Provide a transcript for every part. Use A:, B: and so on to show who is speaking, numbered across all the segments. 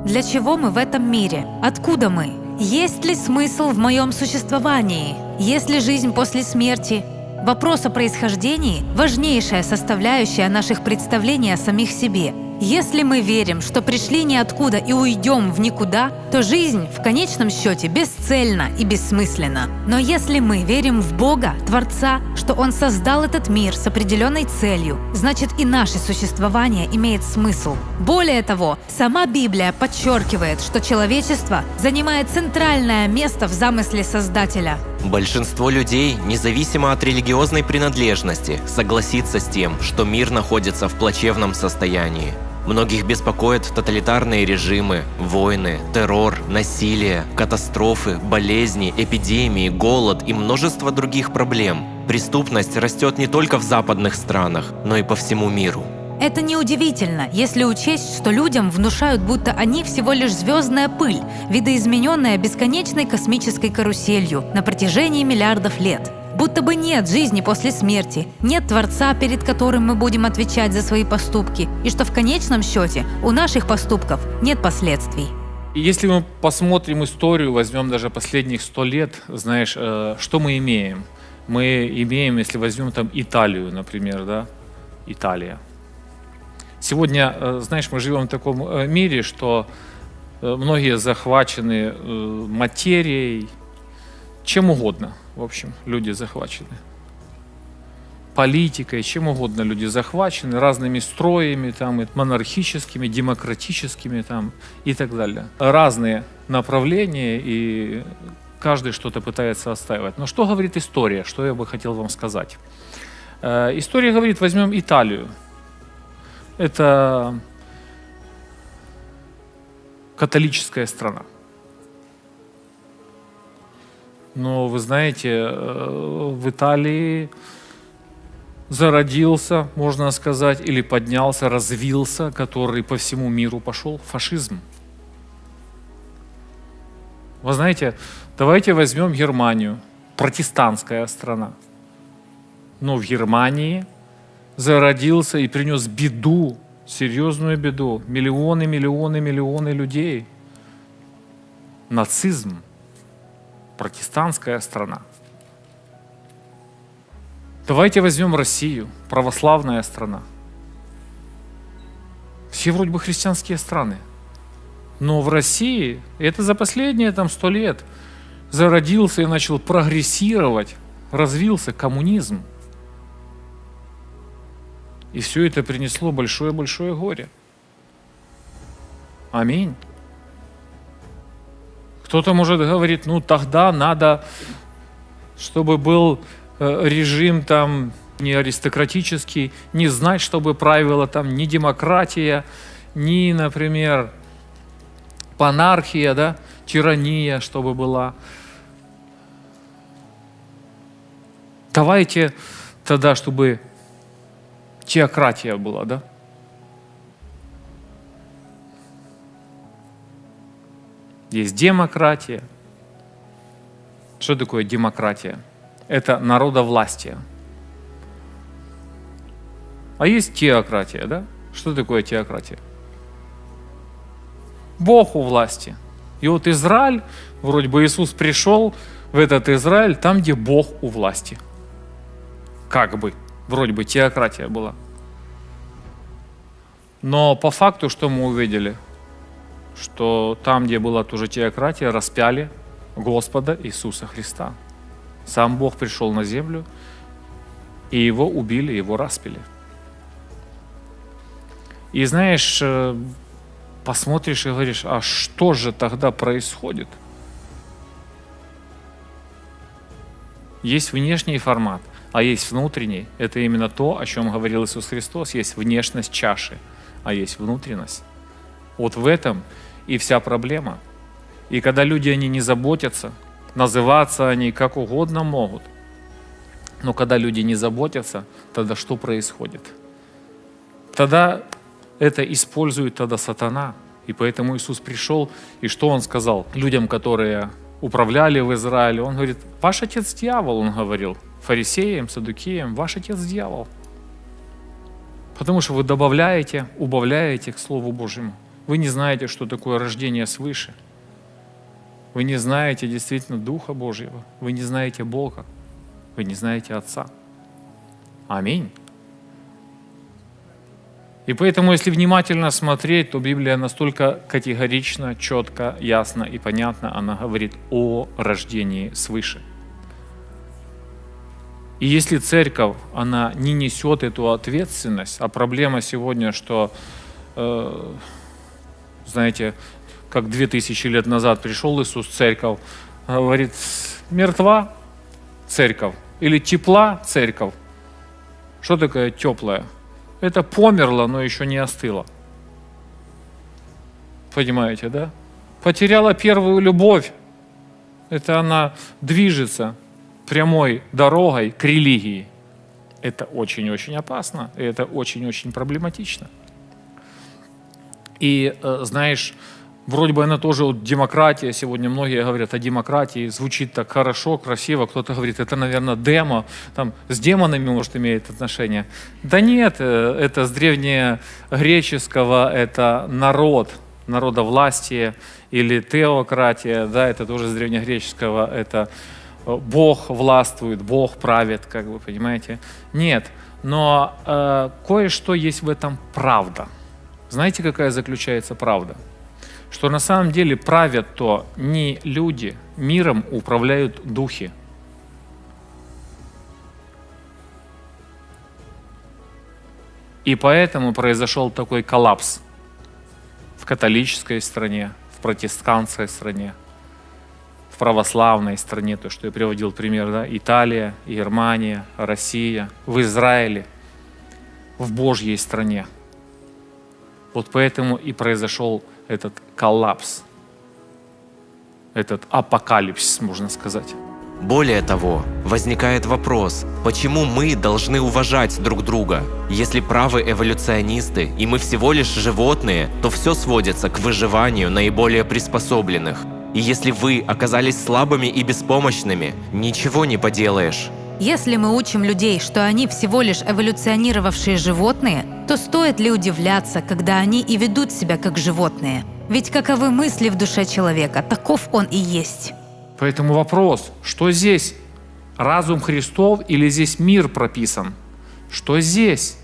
A: Для чего мы в этом мире? Откуда мы? Есть ли смысл в моем существовании? Есть ли жизнь после смерти? Вопрос о происхождении – важнейшая составляющая наших представлений о самих себе. Если мы верим, что пришли ниоткуда и уйдем в никуда, то жизнь в конечном счете бесцельна и бессмысленна. Но если мы верим в Бога, Творца, что Он создал этот мир с определенной целью, значит и наше существование имеет смысл. Более того, сама Библия подчеркивает, что человечество занимает центральное место в замысле Создателя.
B: Большинство людей, независимо от религиозной принадлежности, согласится с тем, что мир находится в плачевном состоянии. Многих беспокоят тоталитарные режимы, войны, террор, насилие, катастрофы, болезни, эпидемии, голод и множество других проблем. Преступность растет не только в западных странах, но и по всему миру.
A: Это неудивительно, если учесть, что людям внушают, будто они всего лишь звездная пыль, видоизмененная бесконечной космической каруселью на протяжении миллиардов лет. Будто бы нет жизни после смерти, нет Творца, перед которым мы будем отвечать за свои поступки, и что в конечном счете у наших поступков нет последствий.
C: Если мы посмотрим историю, возьмем даже последних 100 лет, знаешь, что мы имеем? Мы имеем, если возьмем там Италию, например, да, Италия. Сегодня, знаешь, мы живем в таком мире, что многие захвачены материей, чем угодно, в общем, люди захвачены. Политикой, чем угодно люди захвачены, разными строями, там, и монархическими, демократическими там, и так далее. Разные направления, и каждый что-то пытается отстаивать. Но что говорит история, что я бы хотел вам сказать? История говорит, возьмем Италию. Это католическая страна. Но вы знаете, в Италии зародился, можно сказать, или поднялся, развился, который по всему миру пошел, фашизм. Вы знаете, давайте возьмем Германию, протестантская страна. Но в Германии зародился и принес беду, серьезную беду. Миллионы, миллионы, миллионы людей. Нацизм. Протестантская страна. Давайте возьмем Россию, православная страна. Все вроде бы христианские страны. Но в России, это за последние 100 лет, зародился и начал прогрессировать, развился коммунизм. И все это принесло большое-большое горе. Аминь. Кто-то может говорить, ну тогда надо, чтобы был режим там не аристократический, не знать, чтобы правила там ни демократия, ни, например, панархия, да, тирания, чтобы была. Давайте тогда, чтобы теократия была, да? Есть демократия. Что такое демократия? Это народовластие. А есть теократия, да? Что такое теократия? Бог у власти. И вот Израиль, вроде бы Иисус пришел в этот Израиль, там, где Бог у власти. Как бы, вроде бы теократия была. Но по факту, что мы увидели? Что там, где была тоже теократия, распяли Господа Иисуса Христа. Сам Бог пришел на землю, и его убили, его распяли. И знаешь, посмотришь и говоришь, а что же тогда происходит? Есть внешний формат, а есть внутренний. Это именно то, о чем говорил Иисус Христос. Есть внешность чаши, а есть внутренность. Вот в этом и вся проблема. И когда люди, они не заботятся, называться они как угодно могут. Но когда люди не заботятся, тогда что происходит? Тогда это использует тогда сатана. И поэтому Иисус пришел, и что Он сказал людям, которые управляли в Израиле? Он говорит, ваш отец дьявол, Он говорил, фарисеям, саддукеям, ваш отец дьявол. Потому что вы добавляете, убавляете к Слову Божьему. Вы не знаете, что такое рождение свыше. Вы не знаете действительно Духа Божьего. Вы не знаете Бога. Вы не знаете Отца. Аминь. И поэтому, если внимательно смотреть, то Библия настолько категорично, четко, ясно и понятно, она говорит о рождении свыше. И если церковь, она не несет эту ответственность, а проблема сегодня, что, знаете, как 2000 лет назад пришел Иисус в церковь, говорит, мертва церковь или тепла церковь. Что такое теплая? Это померло, но еще не остыло. Понимаете, да? Потеряла первую любовь. Это она движется прямой дорогой к религии. Это очень-очень опасно, и это очень-очень проблематично. И, знаешь, вроде бы она тоже вот демократия, сегодня многие говорят о демократии, звучит так хорошо, красиво, кто-то говорит, это, наверное, демо, там, с демонами, может, имеет отношение. Да нет, это с древнегреческого, это народ, народовластие или теократия, да, это тоже с древнегреческого, это Бог властвует, Бог правит, как вы понимаете. Нет, но кое-что есть в этом правда. Знаете, какая заключается правда? Что на самом деле правят то не люди, миром управляют духи. И поэтому произошел такой коллапс в католической стране, в протестантской стране, в православной стране, то, что я приводил пример, да? Италия, Германия, Россия, в Израиле, в Божьей стране. Вот поэтому и произошел этот коллапс, этот апокалипсис, можно сказать.
B: Более того, возникает вопрос, почему мы должны уважать друг друга? Если правы эволюционисты, и мы всего лишь животные, то все сводится к выживанию наиболее приспособленных. И если вы оказались слабыми и беспомощными, ничего не поделаешь.
A: Если мы учим людей, что они всего лишь эволюционировавшие животные, то стоит ли удивляться, когда они и ведут себя как животные? Ведь каковы мысли в душе человека, таков он и есть.
C: Поэтому вопрос, что здесь? Разум Христов или здесь мир прописан? Что здесь?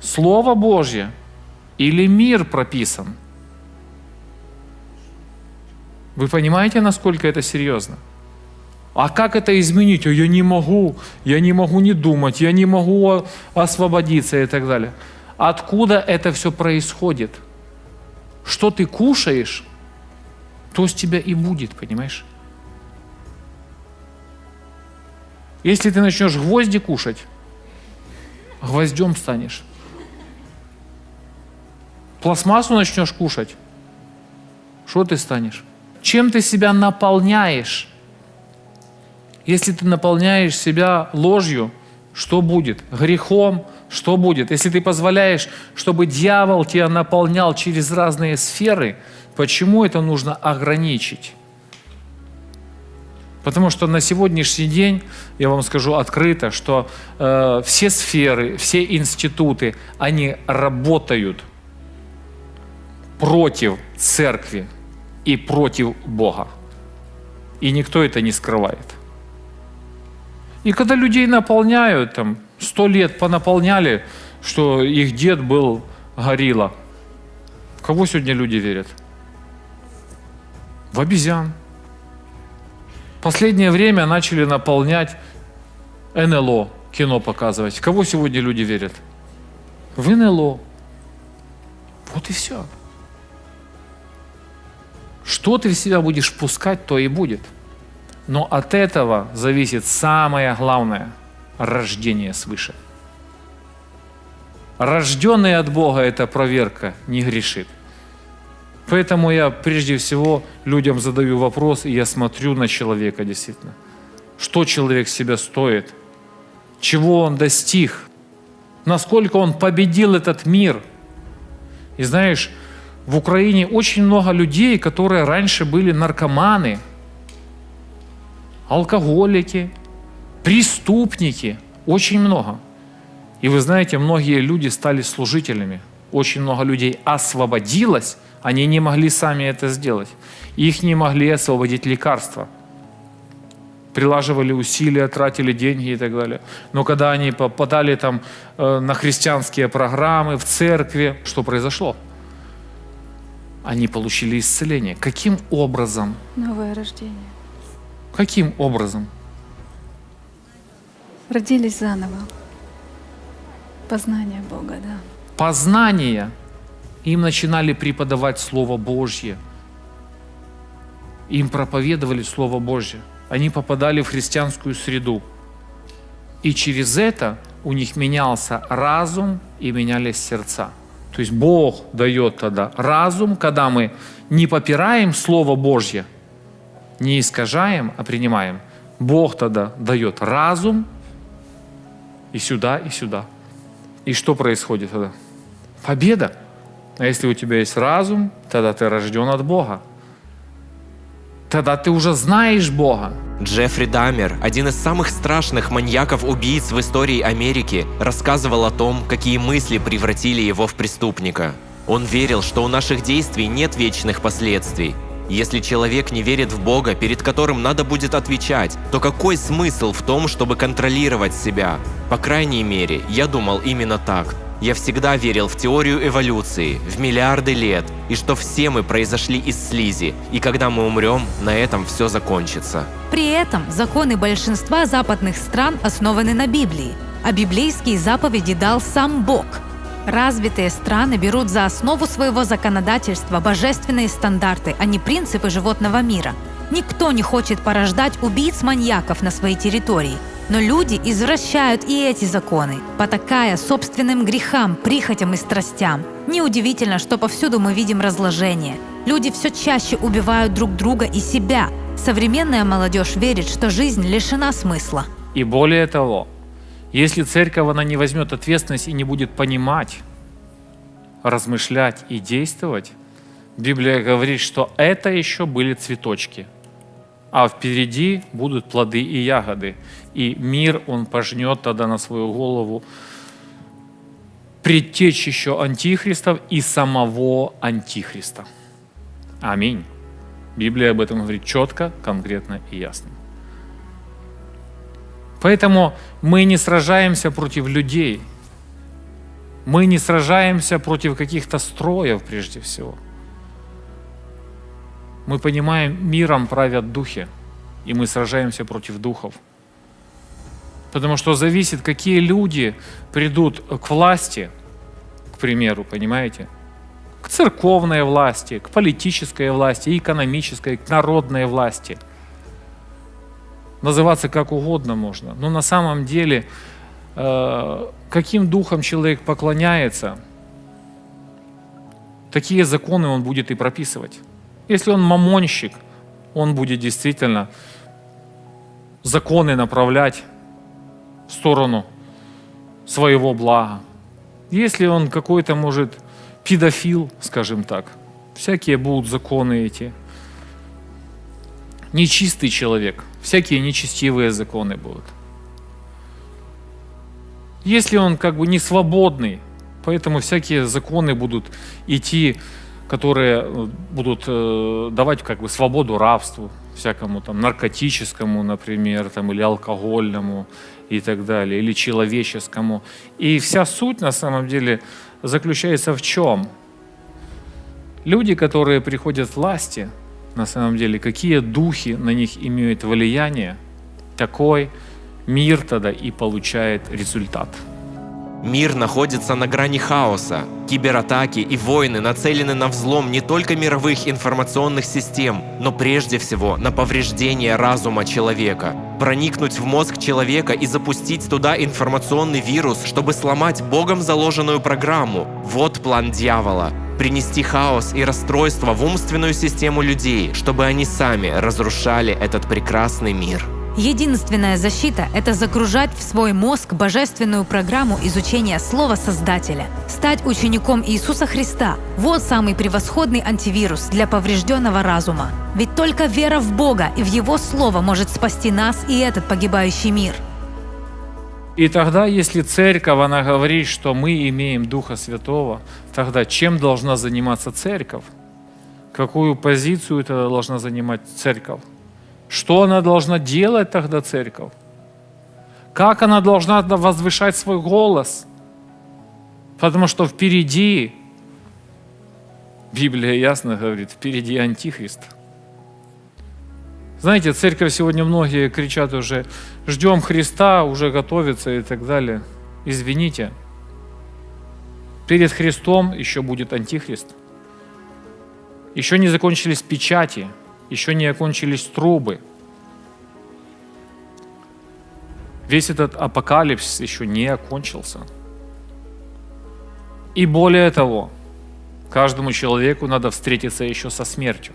C: Слово Божье или мир прописан? Вы понимаете, насколько это серьезно? А как это изменить? Я не могу не думать, я не могу освободиться и так далее. Откуда это все происходит? Что ты кушаешь, то с тебя и будет, понимаешь? Если ты начнешь гвозди кушать, гвоздем станешь. Пластмассу начнешь кушать, что ты станешь? Чем ты себя наполняешь? Если ты наполняешь себя ложью, что будет? Грехом, что будет? Если ты позволяешь, чтобы дьявол тебя наполнял через разные сферы, почему это нужно ограничить? Потому что на сегодняшний день, я вам скажу открыто, что все сферы, все институты, они работают против церкви и против Бога. И никто это не скрывает. И когда людей наполняют, там, 100 лет понаполняли, что их дед был горилла. В кого сегодня люди верят? В обезьян. В последнее время начали наполнять НЛО, кино показывать. В кого сегодня люди верят? В НЛО. Вот и все. Что ты в себя будешь впускать, то и будет. Но от этого зависит самое главное – рождение свыше. Рожденный от Бога – это проверка, не грешит. Поэтому я прежде всего людям задаю вопрос, и я смотрю на человека действительно. Что человек себя стоит? Чего он достиг? Насколько он победил этот мир? И знаешь, в Украине очень много людей, которые раньше были наркоманы, алкоголики, преступники, очень много. И вы знаете, многие люди стали служителями. очень много людей освободилось, они не могли сами это сделать. Их не могли освободить лекарства. Прилаживали усилия, тратили деньги и так далее. Но когда они попадали там на христианские программы, в церкви, что произошло? Они получили исцеление. Каким образом?
D: Новое рождение.
C: Каким образом?
D: Родились заново. Познание Бога, да.
C: Познание. Им начинали преподавать Слово Божье. Им проповедовали Слово Божье. Они попадали в христианскую среду. И через это у них менялся разум и менялись сердца. То есть Бог дает тогда разум, когда мы не попираем Слово Божье, не искажаем, а принимаем. Бог тогда дает разум и сюда, и сюда. И что происходит тогда? Победа. А если у тебя есть разум, тогда ты рожден от Бога. Тогда ты уже знаешь Бога.
B: Джеффри Даммер, один из самых страшных маньяков-убийц в истории Америки, рассказывал о том, какие мысли превратили его в преступника. Он верил, что у наших действий нет вечных последствий. Если человек не верит в Бога, перед которым надо будет отвечать, то какой смысл в том, чтобы контролировать себя? По крайней мере, я думал именно так. Я всегда верил в теорию эволюции, в миллиарды лет, и что все мы произошли из слизи, и когда мы умрем, на этом все закончится.
A: При этом законы большинства западных стран основаны на Библии, а библейские заповеди дал сам Бог. Развитые страны берут за основу своего законодательства божественные стандарты, а не принципы животного мира. Никто не хочет порождать убийц-маньяков на своей территории. Но люди извращают и эти законы, потакая собственным грехам, прихотям и страстям. Неудивительно, что повсюду мы видим разложение. Люди все чаще убивают друг друга и себя. Современная молодежь верит, что жизнь лишена смысла.
C: И более того, если церковь, она не возьмет ответственность и не будет понимать, размышлять и действовать, Библия говорит, что это еще были цветочки, а впереди будут плоды и ягоды. И мир, он пожнет тогда на свою голову предтечь еще антихристов и самого антихриста. Аминь. Библия об этом говорит четко, конкретно и ясно. Поэтому мы не сражаемся против людей. Мы не сражаемся против каких-то строев прежде всего. Мы понимаем, миром правят духи, и мы сражаемся против духов. Потому что зависит, какие люди придут к власти, к примеру, понимаете? К церковной власти, к политической власти, экономической, к народной власти. Называться как угодно можно. Но на самом деле, каким духом человек поклоняется, такие законы он будет и прописывать. Если он мамонщик, он будет действительно законы направлять в сторону своего блага. Если он какой-то, может, педофил, скажем так, всякие будут законы эти. Нечистый человек, всякие нечестивые законы будут. Если он как бы не свободный, поэтому всякие законы будут идти, которые будут давать как бы свободу рабству, всякому там наркотическому, например, там, или алкогольному и так далее, или человеческому. И вся суть на самом деле заключается в чем? Люди, которые приходят к власти, на самом деле, какие духи на них имеют влияние, такой мир тогда и получает результат.
B: Мир находится на грани хаоса. Кибератаки и войны нацелены на взлом не только мировых информационных систем, но прежде всего на повреждение разума человека. Проникнуть в мозг человека и запустить туда информационный вирус, чтобы сломать Богом заложенную программу. Вот план дьявола. Принести хаос и расстройство в умственную систему людей, чтобы они сами разрушали этот прекрасный мир.
A: Единственная защита – это загружать в свой мозг божественную программу изучения Слова Создателя. Стать учеником Иисуса Христа – вот самый превосходный антивирус для поврежденного разума. Ведь только вера в Бога и в Его Слово может спасти нас и этот погибающий мир.
C: И тогда, если церковь, она говорит, что мы имеем Духа Святого, тогда чем должна заниматься церковь? Какую позицию тогда должна занимать церковь? Что она должна делать тогда, церковь? Как она должна возвышать свой голос? Потому что впереди, Библия ясно говорит, впереди Антихрист. Знаете, церковь сегодня многие кричат уже, ждем Христа, уже готовится и так далее. Извините, перед Христом еще будет Антихрист. Еще не закончились печати, еще не окончились трубы. Весь этот апокалипсис еще не окончился. И более того, каждому человеку надо встретиться еще со смертью.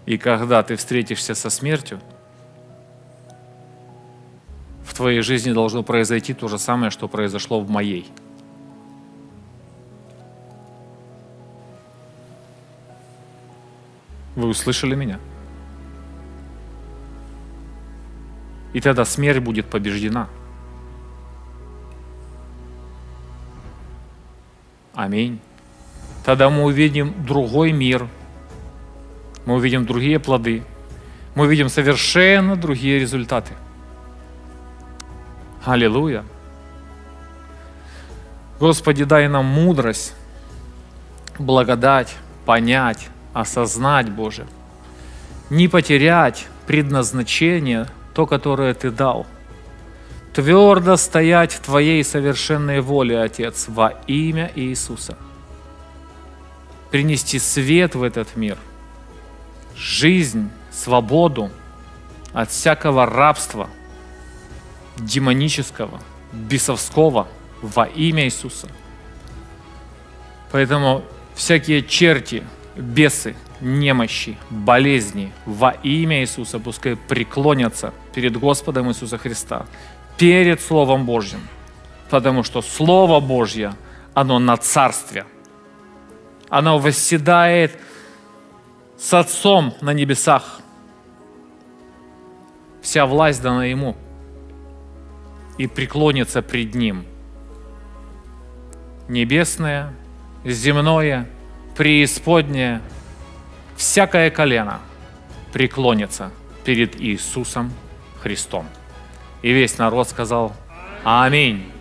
C: И когда ты встретишься со смертью, в твоей жизни должно произойти то же самое, что произошло в моей. Вы услышали меня? И тогда смерть будет побеждена. Аминь. Тогда мы увидим другой мир, мы увидим другие плоды, мы увидим совершенно другие результаты. Аллилуйя. Господи, дай нам мудрость, благодать, понять, осознать, Боже, не потерять предназначение, то, которое Ты дал. Твердо стоять в Твоей совершенной воле, Отец, во имя Иисуса. Принести свет в этот мир, жизнь, свободу от всякого рабства, демонического, бесовского, во имя Иисуса. Поэтому всякие черти, бесы, немощи, болезни во имя Иисуса пускай преклонятся перед Господом Иисуса Христа, перед Словом Божьим, потому что Слово Божье, оно на царстве, оно восседает с Отцом на небесах. Вся власть дана Ему, и преклонится пред Ним небесное, земное, преисподнее, всякое колено преклонится перед Иисусом Христом. И весь народ сказал: Аминь.